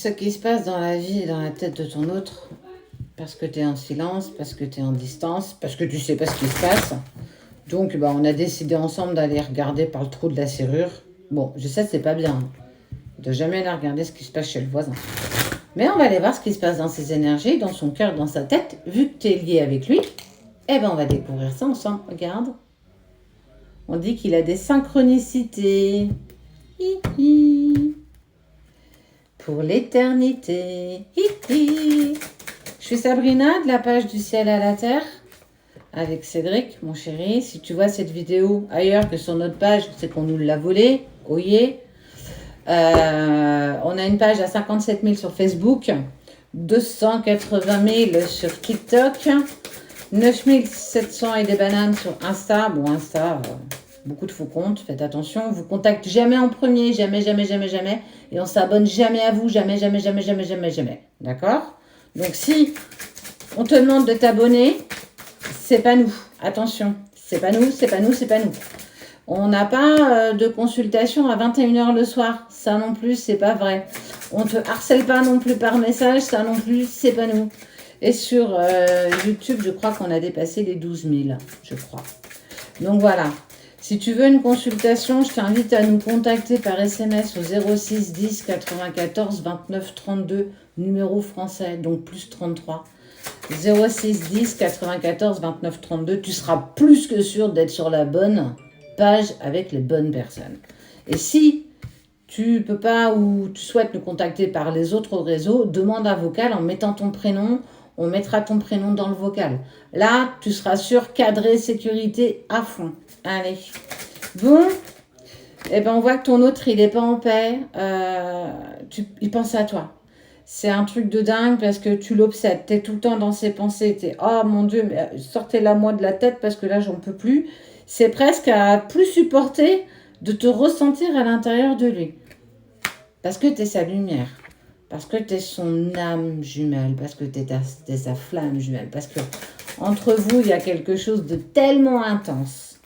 ce qui se passe dans la vie et dans la tête de ton autre, parce que tu es en silence, parce que tu es en distance, parce que tu sais pas ce qui se passe. Donc, on a décidé ensemble d'aller regarder par le trou de la serrure. Bon, je sais que c'est pas bien, hein, de jamais aller regarder ce qui se passe chez le voisin. Mais on va aller voir ce qui se passe dans ses énergies, dans son cœur, dans sa tête. Vu que tu es lié avec lui, on va découvrir ça ensemble. Regarde. On dit qu'il a des synchronicités. Hi, hi. Pour l'éternité. Hi, hi. Je suis Sabrina de la page du ciel à la terre. Avec Cédric, mon chéri. Si tu vois cette vidéo ailleurs que sur notre page, c'est qu'on nous l'a volée. Oyez. On a une page à 57 000 sur Facebook, 280 000 sur TikTok, 9 700 et des bananes sur Insta. Bon, Insta, beaucoup de faux comptes, faites attention. On vous contacte jamais en premier, jamais, jamais, jamais, jamais. Et on s'abonne jamais à vous, jamais, jamais, jamais, jamais, jamais, jamais. D'accord? Donc si on te demande de t'abonner, c'est pas nous. Attention, c'est pas nous, c'est pas nous, c'est pas nous. On n'a pas de consultation à 21h le soir. Ça non plus, c'est pas vrai. On te harcèle pas non plus par message. Ça non plus, c'est pas nous. Et sur YouTube, je crois qu'on a dépassé les 12 000, je crois. Donc voilà. Si tu veux une consultation, je t'invite à nous contacter par SMS au 06 10 94 29 32, numéro français, donc plus 33. 06 10 94 29 32. Tu seras plus que sûr d'être sur la bonne page avec les bonnes personnes. Et si tu peux pas ou tu souhaites nous contacter par les autres réseaux, demande un vocal en mettant ton prénom. On mettra ton prénom dans le vocal. Là, tu seras sûr, cadré, sécurité à fond. Allez. Bon, on voit que ton autre, il n'est pas en paix. Il pense à toi. C'est un truc de dingue parce que tu l'obsèdes. Tu es tout le temps dans ses pensées. Tu es, oh mon Dieu, mais sortez-la moi de la tête parce que là, j'en peux plus. C'est presque à plus supporter de te ressentir à l'intérieur de lui. Parce que tu es sa lumière. Parce que tu es son âme jumelle. Parce que tu es sa flamme jumelle. Parce que entre vous, il y a quelque chose de tellement intense.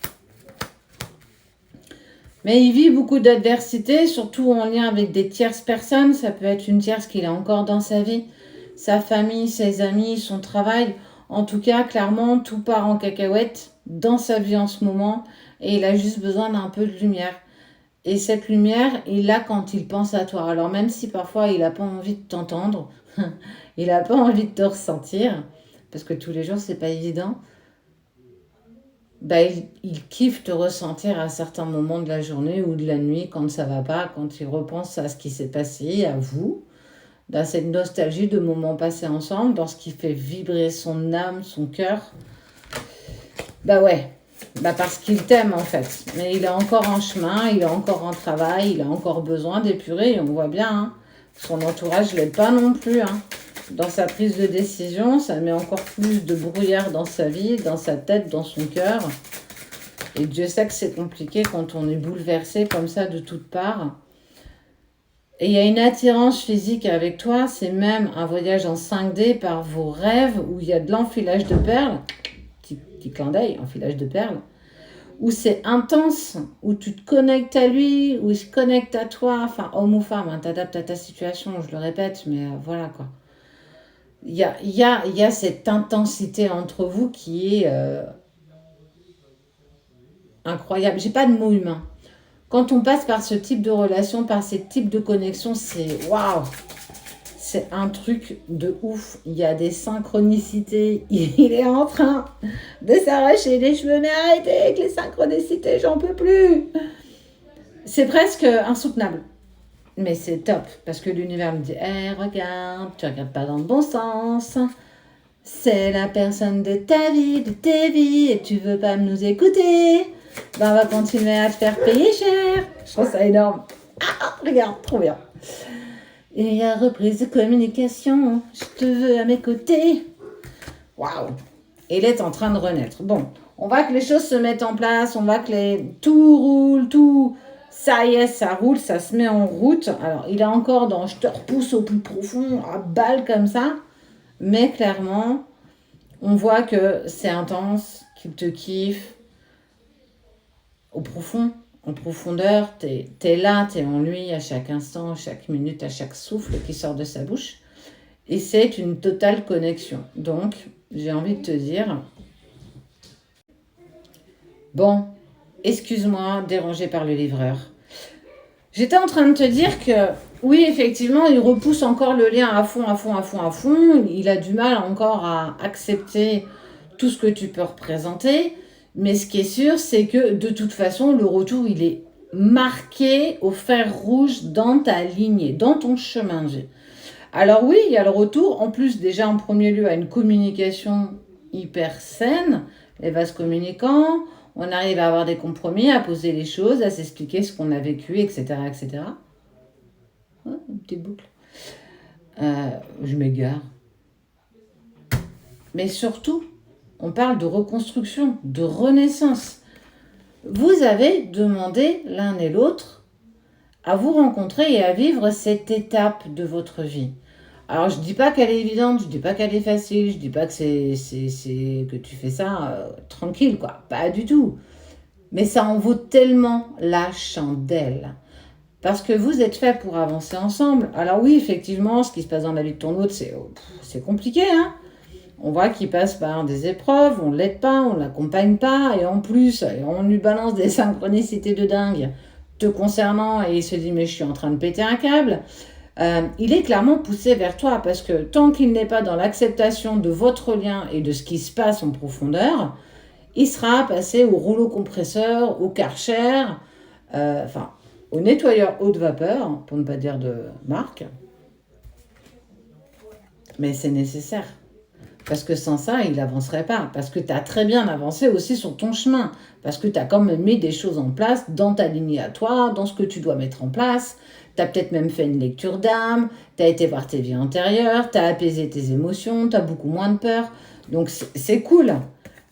Mais il vit beaucoup d'adversités, surtout en lien avec des tierces personnes. Ça peut être une tierce qu'il a encore dans sa vie. Sa famille, ses amis, son travail. En tout cas, clairement, tout part en cacahuète dans sa vie en ce moment. Et il a juste besoin d'un peu de lumière. Et cette lumière, il l'a quand il pense à toi. Alors même si parfois il n'a pas envie de t'entendre, il n'a pas envie de te ressentir, parce que tous les jours, c'est pas évident, il kiffe te ressentir à certains moments de la journée ou de la nuit quand ça va pas, quand il repense à ce qui s'est passé, à vous, dans cette nostalgie de moments passés ensemble, dans ce qui fait vibrer son âme, son cœur. Ouais. Parce qu'il t'aime en fait. Mais il est encore en chemin, il est encore en travail, il a encore besoin d'épurer. Et on voit bien, hein, son entourage ne l'aide pas non plus. Hein. Dans sa prise de décision, ça met encore plus de brouillard dans sa vie, dans sa tête, dans son cœur. Et Dieu sait que c'est compliqué quand on est bouleversé comme ça de toutes parts. Et il y a une attirance physique avec toi, c'est même un voyage en 5D par vos rêves où il y a de l'enfilage de perles. Petit clin d'œil, enfilage de perles, où c'est intense, où tu te connectes à lui, où il se connecte à toi, enfin homme ou femme, hein, t'adaptes à ta situation, je le répète, mais voilà quoi. Il y a cette intensité entre vous qui est incroyable. J'ai pas de mots humains. Quand on passe par ce type de relation, par ce type de connexion, c'est waouh! C'est un truc de ouf. Il y a des synchronicités. Il est en train de s'arracher les cheveux. Mais arrêtez avec les synchronicités, j'en peux plus. C'est presque insoutenable. Mais c'est top. Parce que l'univers me dit, regarde, tu regardes pas dans le bon sens. C'est la personne de ta vie, de tes vies. Et tu veux pas nous écouter. On va continuer à te faire payer cher. Je trouve ça énorme. Regarde, trop bien. Et il y a reprise de communication. Je te veux à mes côtés. Waouh! Et il est en train de renaître. Bon, on voit que les choses se mettent en place. On voit que tout roule, tout. Ça y est, ça roule, ça se met en route. Alors, il est encore dans je te repousse au plus profond, à balle comme ça. Mais clairement, on voit que c'est intense, qu'il te kiffe au profond. en profondeur, t'es là, t'es en lui à chaque instant, à chaque minute, à chaque souffle qui sort de sa bouche. Et c'est une totale connexion. Donc, j'ai envie de te dire, bon, excuse-moi, dérangé par le livreur. J'étais en train de te dire que, oui, effectivement, il repousse encore le lien à fond, à fond, à fond, à fond. Il a du mal encore à accepter tout ce que tu peux représenter. Mais ce qui est sûr, c'est que de toute façon, le retour, il est marqué au fer rouge dans ta lignée, dans ton chemin de vie. Alors oui, il y a le retour. En plus, déjà en premier lieu, à une communication hyper saine, les vases communicants. On arrive à avoir des compromis, à poser les choses, à s'expliquer ce qu'on a vécu, etc., etc. Oh, une petite boucle. Je m'égare. Mais surtout, on parle de reconstruction, de renaissance. Vous avez demandé l'un et l'autre à vous rencontrer et à vivre cette étape de votre vie. Alors, je dis pas qu'elle est évidente, je dis pas qu'elle est facile, je dis pas que que tu fais ça tranquille, quoi. Pas du tout. Mais ça en vaut tellement la chandelle. Parce que vous êtes fait pour avancer ensemble. Alors oui, effectivement, ce qui se passe dans la vie de ton autre, c'est compliqué, hein. On voit qu'il passe par des épreuves, on ne l'aide pas, on ne l'accompagne pas, et en plus, on lui balance des synchronicités de dingue te concernant, et il se dit, mais je suis en train de péter un câble. Il est clairement poussé vers toi, parce que tant qu'il n'est pas dans l'acceptation de votre lien et de ce qui se passe en profondeur, il sera passé au rouleau compresseur, au Karcher, enfin, au nettoyeur haute vapeur, pour ne pas dire de marque. Mais c'est nécessaire. Parce que sans ça, il n'avancerait pas. Parce que tu as très bien avancé aussi sur ton chemin. Parce que tu as quand même mis des choses en place dans ta lignée à toi, dans ce que tu dois mettre en place. Tu as peut-être même fait une lecture d'âme, tu as été voir tes vies antérieures, tu as apaisé tes émotions, tu as beaucoup moins de peur. Donc c'est cool.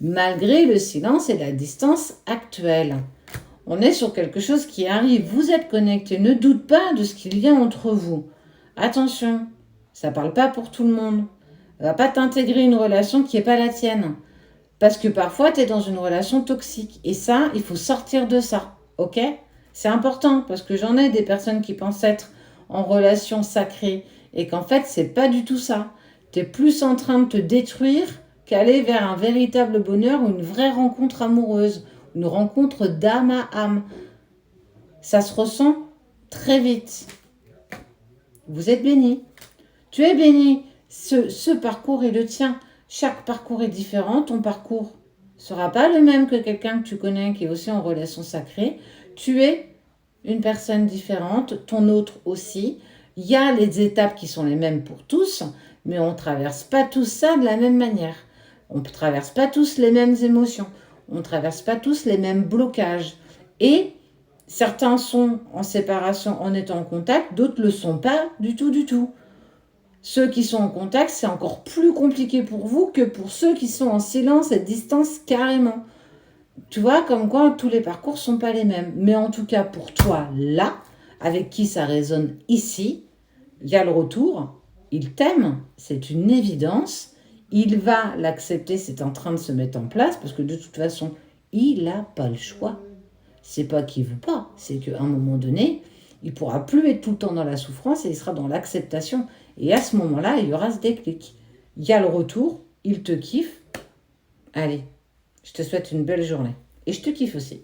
Malgré le silence et la distance actuelle. On est sur quelque chose qui arrive. Vous êtes connectés. Ne doute pas de ce qu'il y a entre vous. Attention, ça ne parle pas pour tout le monde. Ne va pas t'intégrer une relation qui n'est pas la tienne. Parce que parfois, tu es dans une relation toxique. Et ça, il faut sortir de ça. Ok? C'est important parce que j'en ai des personnes qui pensent être en relation sacrée et qu'en fait, c'est pas du tout ça. Tu es plus en train de te détruire qu'aller vers un véritable bonheur ou une vraie rencontre amoureuse, une rencontre d'âme à âme. Ça se ressent très vite. Vous êtes bénis. Tu es béni. Ce parcours est le tien. Chaque parcours est différent. Ton parcours ne sera pas le même que quelqu'un que tu connais qui est aussi en relation sacrée. Tu es une personne différente, ton autre aussi. Il y a les étapes qui sont les mêmes pour tous, mais on ne traverse pas tous ça de la même manière. On ne traverse pas tous les mêmes émotions. On ne traverse pas tous les mêmes blocages. Et certains sont en séparation en étant en contact, d'autres ne le sont pas du tout, du tout. Ceux qui sont en contact, c'est encore plus compliqué pour vous que pour ceux qui sont en silence et distance carrément. Tu vois, comme quoi tous les parcours ne sont pas les mêmes. Mais en tout cas, pour toi, là, avec qui ça résonne ici, il y a le retour. Il t'aime, c'est une évidence. Il va l'accepter, c'est en train de se mettre en place, parce que de toute façon, il n'a pas le choix. C'est pas qu'il ne veut pas, c'est qu'à un moment donné, il ne pourra plus être tout le temps dans la souffrance et il sera dans l'acceptation. Et à ce moment-là, il y aura ce déclic. Il y a le retour, il te kiffe. Allez, je te souhaite une belle journée. Et je te kiffe aussi.